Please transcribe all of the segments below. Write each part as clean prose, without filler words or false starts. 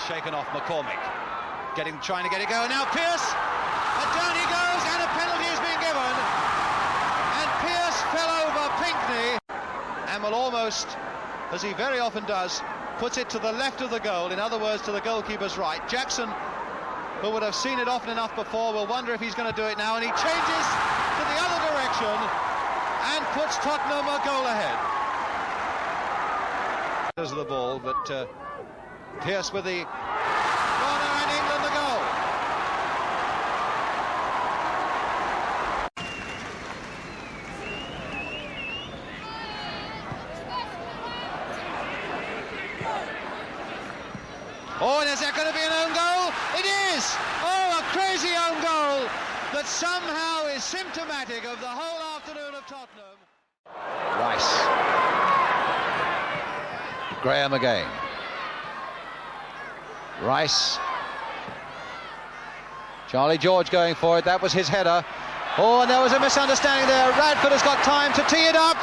shaken off McCormick. Trying to get it going. Now Pearce, and down he goes, and a penalty is being given. And Pearce fell over Pinckney, and will almost, as he very often does, puts it to the left of the goal, in other words, to the goalkeeper's right. Jackson, who would have seen it often enough before, will wonder if he's going to do it now, and he changes to the other direction and puts Tottenham a goal ahead. Of the ball, but Pearce with the corner, and England the goal. Oh, and is that going to be an own goal? It is! Oh, a crazy own goal that somehow is symptomatic of the whole afternoon of Tottenham. Rice. Graham again. Rice. Charlie George going for it. That was his header. Oh, and there was a misunderstanding there. Radford has got time to tee it up.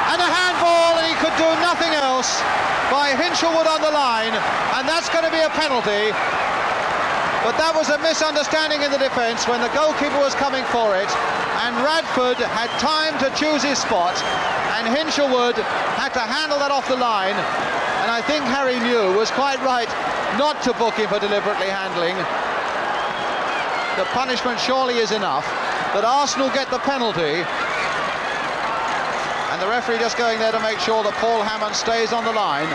And a handball, and he could do nothing else by Hinshelwood on the line. And that's going to be a penalty. But that was a misunderstanding in the defence when the goalkeeper was coming for it. And Radford had time to choose his spot. And Hinshelwood had to handle that off the line, and I think Harry New was quite right not to book him for deliberately handling. The punishment surely is enough, that Arsenal get the penalty, and the referee just going there to make sure that Paul Hammond stays on the line,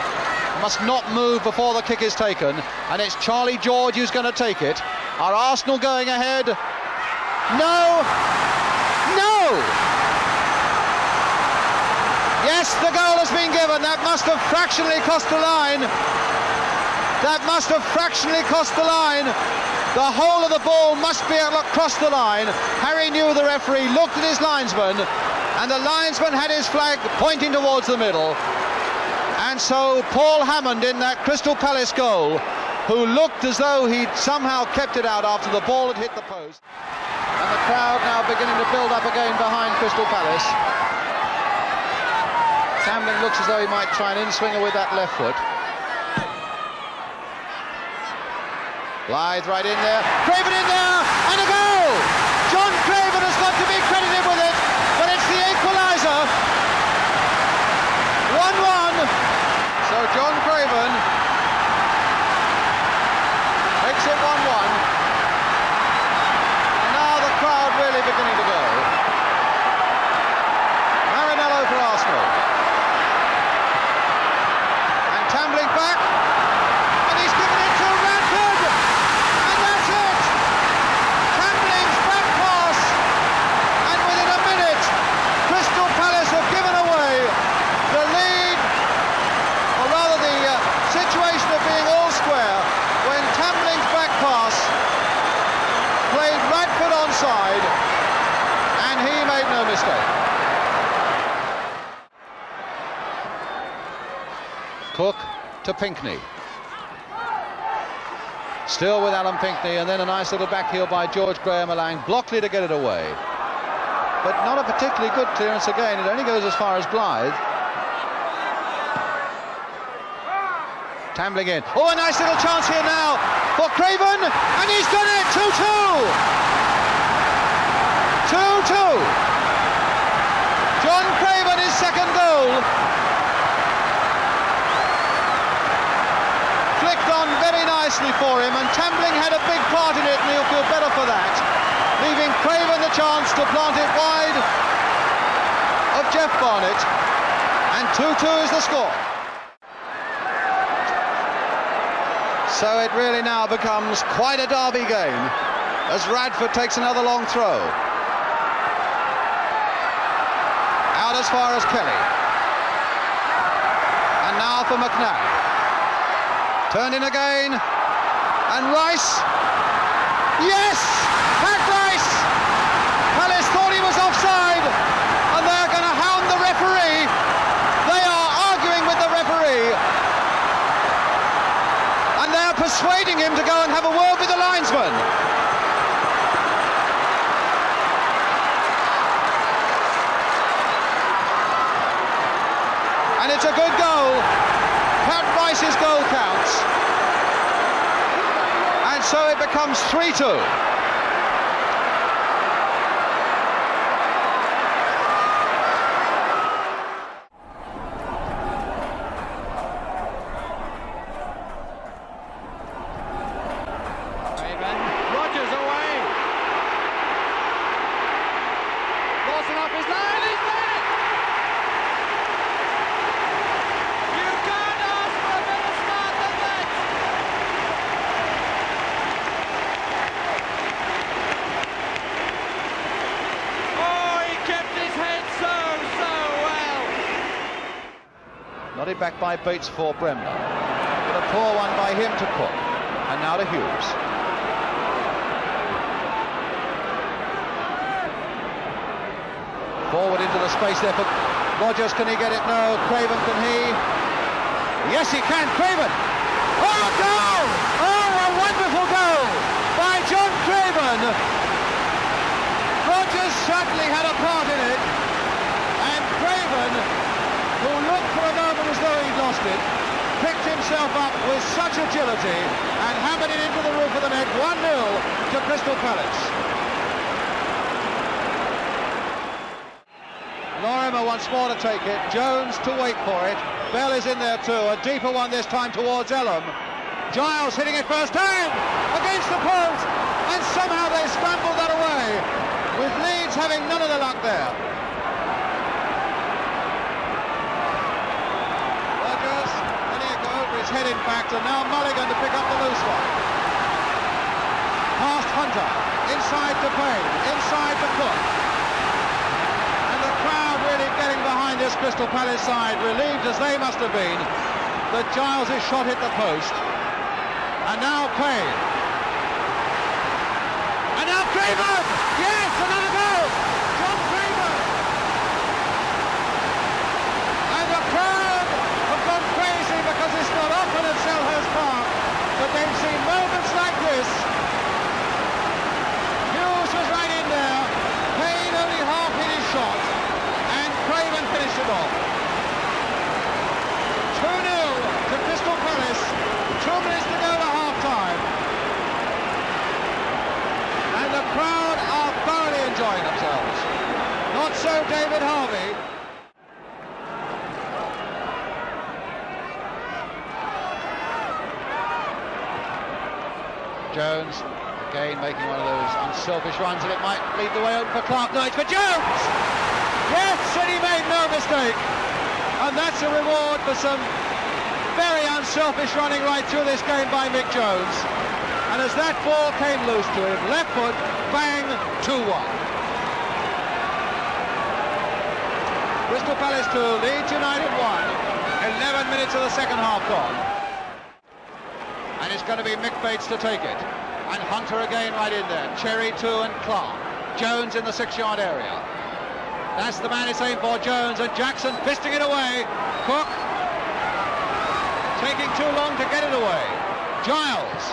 must not move before the kick is taken, and it's Charlie George who's going to take it. Are Arsenal going ahead? No! No! Yes, the goal has been given. That must have fractionally cost the line. That must have fractionally cost the line. The whole of the ball must be across the line. Harry New, the referee, looked at his linesman, and the linesman had his flag pointing towards the middle. And so Paul Hammond, in that Crystal Palace goal, who looked as though he'd somehow kept it out after the ball had hit the post. And the crowd now beginning to build up again behind Crystal Palace. Tambling looks as though he might try and in-swinger with that left foot. Blythe right in there. Craven in there, and a goal! John Craven has got to be credited with it, but it's the equaliser. 1-1. So John Craven makes it 1-1. And now the crowd really beginning to go. Marinello for Arsenal. Tambling back, and he's given it to Radford, and that's it! Tambling's back pass, and within a minute, Crystal Palace have given away the lead, or rather the situation of being all square, when Tambling's back pass played Radford onside, and he made no mistake. Cook to Pinckney. Still with Alan Pinckney, and then a nice little back heel by George Graham, allowing Blockley to get it away. But not a particularly good clearance again. It only goes as far as Blythe. Tambling in. Oh, a nice little chance here now for Craven, and he's done it! 2-2! 2-2! John Craven, his second goal. Flicked on very nicely for him, and Tambling had a big part in it, and he'll feel better for that, leaving Craven the chance to plant it wide of Jeff Barnett, and 2-2 is the score. So it really now becomes quite a derby game as Radford takes another long throw. Out as far as Kelly. And now for McNabb. Turned in again, and Rice, yes, Pat Rice! Palace thought he was offside, and they're going to hound the referee. They are arguing with the referee, and they're persuading him to go and have a word with the linesman. And it's a good goal. Pat Rice's goal counts. And so it becomes 3-2. Rodgers away. Lawson off his line, he's there! You can't ask for a better start than that! Oh, he kept his head so well! Nodded back by Bates for Bremner. But a poor one by him to Cook. And now to Hughes. Forward into the space there for Rodgers. Can he get it? No. Craven, can he? Yes, he can. Craven. Oh, a goal! Oh, a wonderful goal by John Craven. Rodgers certainly had a part in it. And Craven, who looked for a moment as though he'd lost it, picked himself up with such agility and hammered it into the roof of the net. 1-0 to Crystal Palace. Lorimer once more to take it, Jones to wait for it, Bell is in there too, a deeper one this time towards Ellum. Giles hitting it first hand, against the post, and somehow they scrambled that away, with Leeds having none of the luck there. Rodgers, letting it go over his head in fact, and now Mulligan to pick up the loose one. Past Hunter, inside to Payne, inside to Cook. Really getting behind this Crystal Palace side, relieved as they must have been that Giles' shot hit the post. And now Payne. And now Craven! Yes, another goal! John Craven! And the crowd have gone crazy because it's not often at Selhurst Park that they've seen moments like this. Hughes was right in there. Payne only half hit his shot. Craven finished it off. 2-0 to Crystal Palace. 2 minutes to go to half-time. And the crowd are thoroughly enjoying themselves. Not so David Harvey. Jones, again making one of those unselfish runs, and it might lead the way open for Clark. No, it's for Jones! Yes, and he made no mistake. And that's a reward for some very unselfish running right through this game by Mick Jones. And as that ball came loose to him, left foot, bang, 2-1. Crystal Palace 2, Leeds United 1. 11 minutes of the second half gone. And it's going to be Mick Bates to take it. And Hunter again right in there. Cherry 2 and Clark. Jones in the 6-yard area. That's the man it's aimed for, Jones, and Jackson fisting it away. Cook taking too long to get it away. Giles.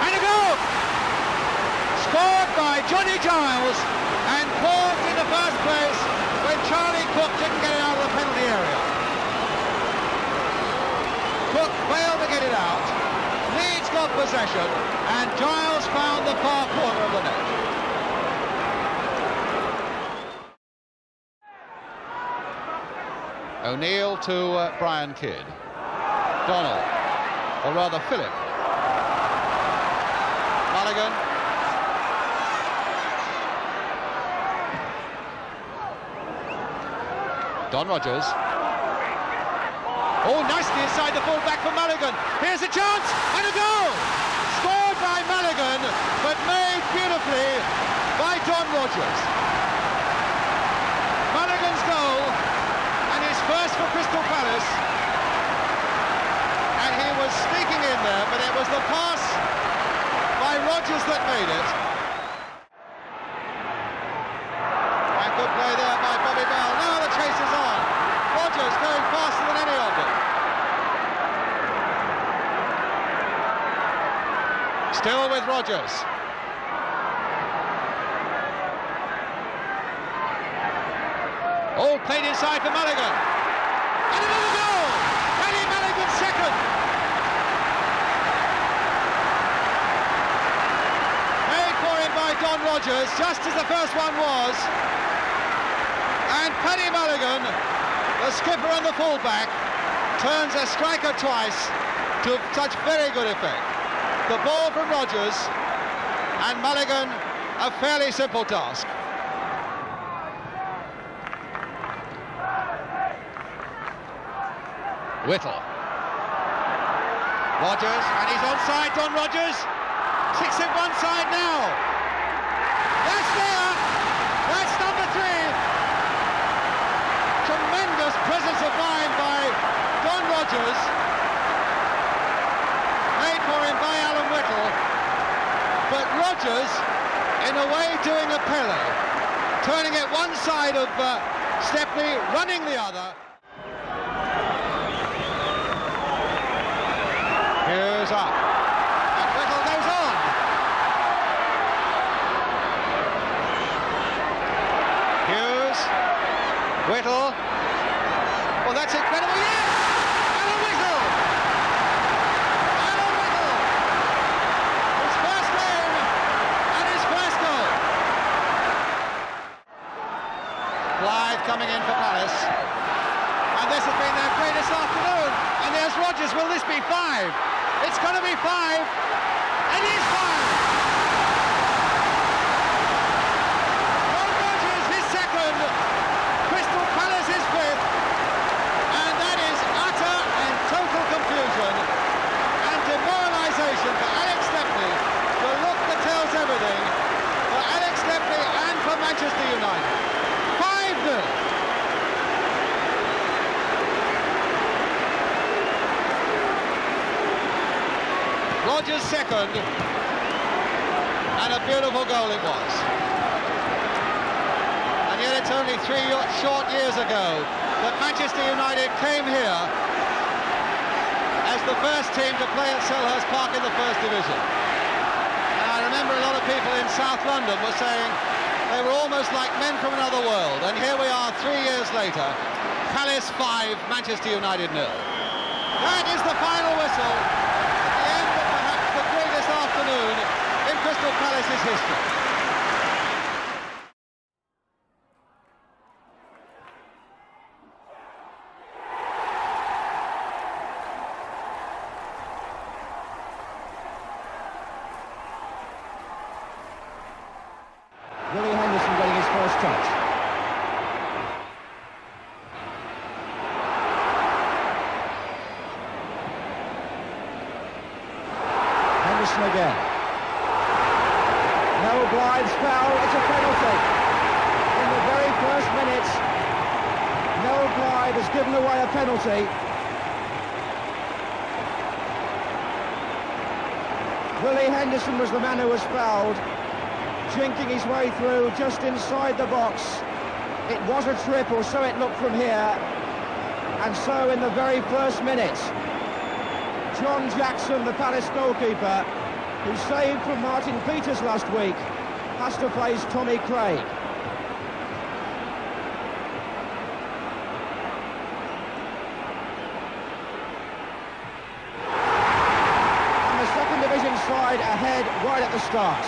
And a goal! Scored by Johnny Giles, and caught in the first place when Charlie Cook didn't get it out of the penalty area. Cook failed to get it out. Leeds got possession, and Giles found the far corner of the net. O'Neill to Brian Kidd. Donald, or rather Philip. Mulligan. Don Rodgers. Oh, nicely inside the full-back for Mulligan. Here's a chance, and a goal! Scored by Mulligan, but made beautifully by Don Rodgers. Mulligan's goal, and his first for Crystal Palace. And he was sneaking in there, but it was the pass by Rodgers that made it. And good play there by Bobby Bell. Now the chase is on. Rodgers going faster than any of them. Still with Rodgers. Oh, played inside for Mulligan. And another goal! Danny Mulligan's second. Don Rodgers, just as the first one was. And Paddy Mulligan, the skipper and the fullback, turns a striker twice to such very good effect. The ball from Rodgers, and Mulligan, a fairly simple task. Whittle. Rodgers, and he's onside, Don Rodgers. 6 it one side now. That's there. That's number 3. Tremendous presence of mind by Don Rodgers. Made for him by Alan Whittle. But Rodgers, in a way, doing a Pele. Turning it one side of Stepney, running the other. Hughes up. And Whittle goes on. Hughes. Whittle. Well, that's incredible. Yes! Alan Whittle! Alan Whittle! His first game and his first goal. Blythe coming in for Palace. And this has been their greatest afternoon. And there's Rodgers. Will this be 5? It's going to be 5. It is 5. Don Rodgers, his second. Crystal Palace, his 5th. And that is utter and total confusion and demoralisation for Alex Stepney. The look that tells everything for Alex Stepney and for Manchester United. 5-0. Rodgers second, and a beautiful goal it was. And yet it's only 3 short years ago that Manchester United came here as the first team to play at Selhurst Park in the First Division. And I remember a lot of people in South London were saying they were almost like men from another world, and here we are 3 years later, Palace 5, Manchester United 0. That is the final whistle. Afternoon in Crystal Palace's history. Willie Henderson getting his first touch. Again. No, Blythe's foul, it's a penalty. In the very first minutes, Noel Blythe has given away a penalty. Willie Henderson was the man who was fouled, jinking his way through just inside the box. It was a trip, or so it looked from here. And so in the very first minutes, John Jackson, the Palace goalkeeper, who saved from Martin Peters last week, has to face Tommy Craig. And the second division side ahead right at the start.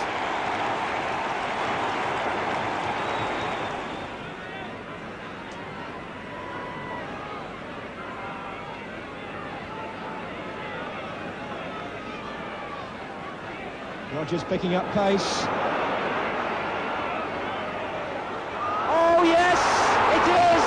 Rodgers picking up pace. Oh yes, it is!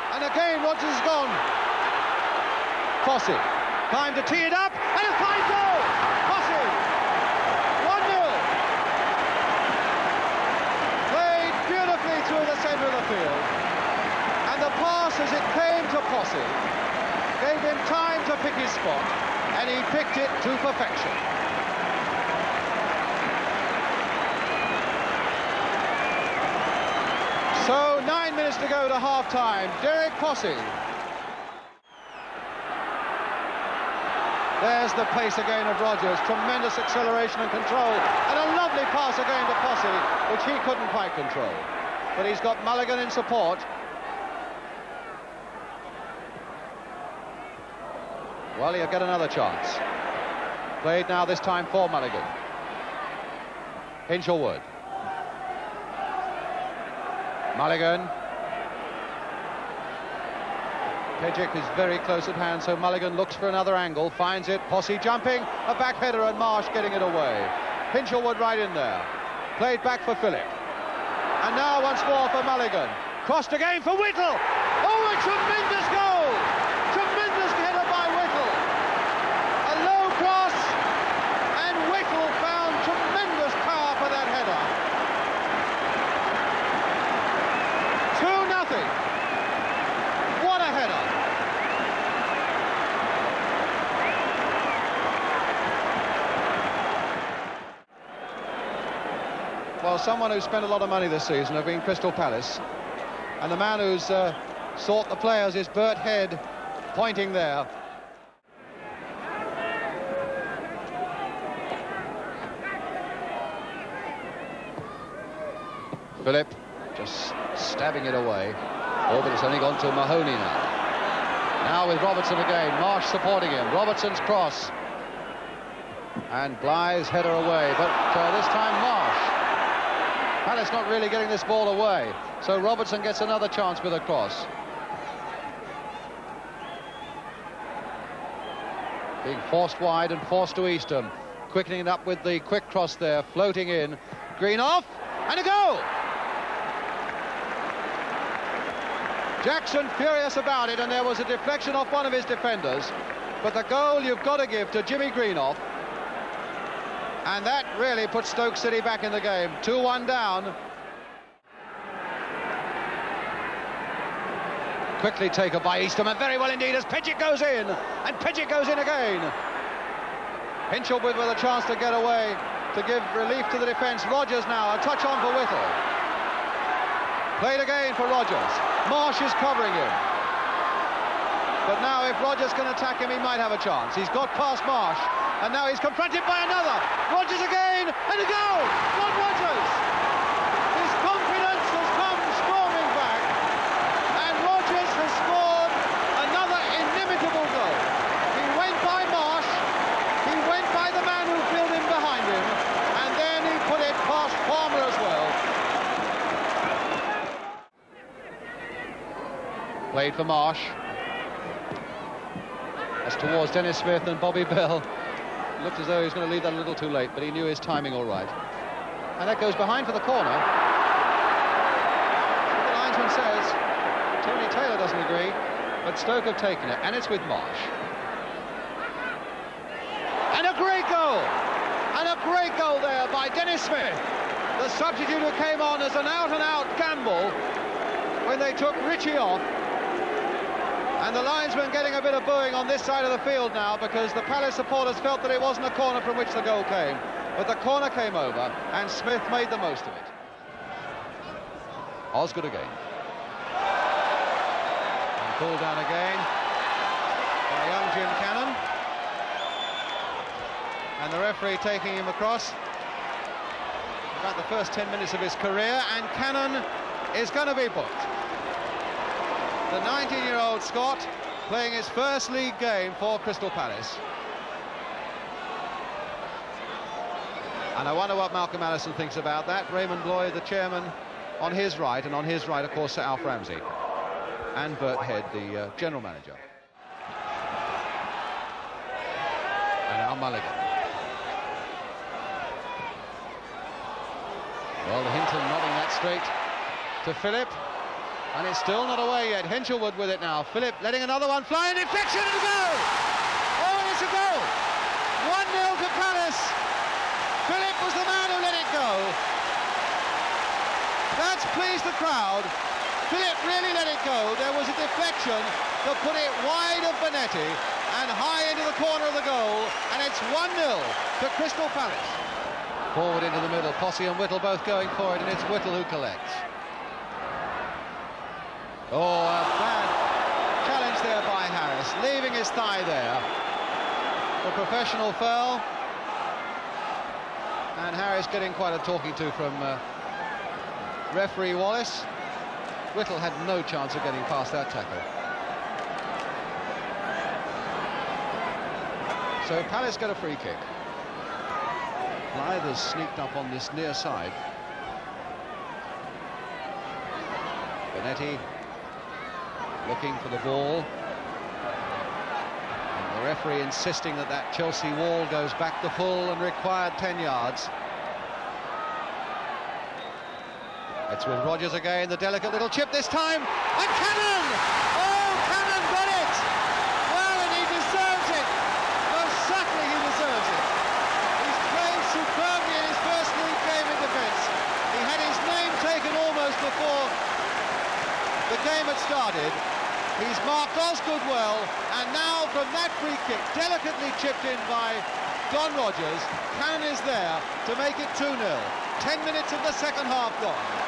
And again, Rodgers is gone. Fossey, time to tee it up, and a fine goal! Fossey, 1-0. Played beautifully through the centre of the field. And the pass, as it came to Fossey, gave him time to pick his spot, and he picked it to perfection. So 9 minutes minutes to go to half-time. Derek Posse. There's the pace again of Rodgers. Tremendous acceleration and control. And a lovely pass again to Posse, which he couldn't quite control. But he's got Mulligan in support. Well, he'll get another chance. Played now this time for Mulligan. Hinchelwood. Mulligan. Pejic is very close at hand, so Mulligan looks for another angle, finds it, Posse jumping, a back header and Marsh getting it away. Hinchelwood right in there. Played back for Phillip. And now once more for Mulligan. Crossed again for Whittle. Oh, a tremendous goal! Tremendous header by Whittle. A low cross, and Whittle found tremendous power for that header. 2-0. What a header. Well, someone who spent a lot of money this season have been Crystal Palace. And the man who's sought the players is Bert Head, pointing there. Phillip just stabbing it away. Oh, but it's only gone to Mahoney now. Now with Robertson again. Marsh supporting him. Robertson's cross. And Blythe's header away. But this time Marsh. Palace not really getting this ball away. So Robertson gets another chance with a cross. Being forced wide and forced to Eastham. Quickening it up with the quick cross there. Floating in. Green off. And a goal! Jackson furious about it, and there was a deflection off one of his defenders. But the goal you've got to give to Jimmy Greenough. And that really puts Stoke City back in the game. 2-1 down. Quickly taken by Eastham, and very well indeed as Pejic goes in. And Pejic goes in again. Hinchelwood with a chance to get away, to give relief to the defence. Rodgers now, a touch on for Whittle. Played again for Rodgers. Marsh is covering him. But now if Rodgers can attack him, he might have a chance. He's got past Marsh, and now he's confronted by another. Rodgers again, and a goal! Not Rodgers! His confidence has come storming back, and Rodgers has scored another inimitable goal. He went by Marsh, he went by the man who filled in behind him, and then he put it past Palmer as well. Played for Marsh. As towards Dennis Smith and Bobby Bell. Looked as though he was going to leave that a little too late, but he knew his timing all right. And that goes behind for the corner. The linesman says Tony Taylor doesn't agree, but Stoke have taken it, and it's with Marsh. And a great goal! And a great goal there by Dennis Smith, the substitute who came on as an out-and-out gamble when they took Ritchie off. And the linesman getting a bit of booing on this side of the field now, because the Palace supporters felt that it wasn't a corner from which the goal came. But the corner came over, and Smith made the most of it. Osgood again. And pulled down again by young Jim Cannon. And the referee taking him across. About the first 10 minutes of his career, and Cannon is going to be booked. The 19-year-old Scot playing his first league game for Crystal Palace. And I wonder what Malcolm Allison thinks about that. Raymond Lloyd, the chairman, on his right, and on his right, of course, Sir Alf Ramsey. And Bert Head, the general manager. And now Mulligan. Well, the Hinton nodding that straight to Phillip. And it's still not away yet. Hinchelwood with it now. Phillip letting another one fly, and deflection and a goal! Oh, and it's a goal! 1-0 to Palace. Phillip was the man who let it go. That's pleased the crowd. Phillip really let it go. There was a deflection to put it wide of Bonetti and high into the corner of the goal, and it's 1-0 to Crystal Palace. Forward into the middle. Posse and Whittle both going for it, and it's Whittle who collects. Oh, a bad challenge there by Harris, leaving his thigh there. A professional foul. And Harris getting quite a talking to from referee Wallace. Whittle had no chance of getting past that tackle. So Palace get a free kick. Blythe has sneaked up on this near side. Bonetti looking for the ball. And the referee insisting that that Chelsea wall goes back the full and required 10 yards. It's with Rodgers again, the delicate little chip this time. And Cannon! Oh, Cannon got it! Well, and he deserves it. Most certainly he deserves it. He's played superbly in his first league game in defence. He had his name taken almost before the game had started. He's marked Osgood well, and now from that free kick, delicately chipped in by Don Rodgers, Cannon is there to make it 2-0. 10 minutes of the second half gone.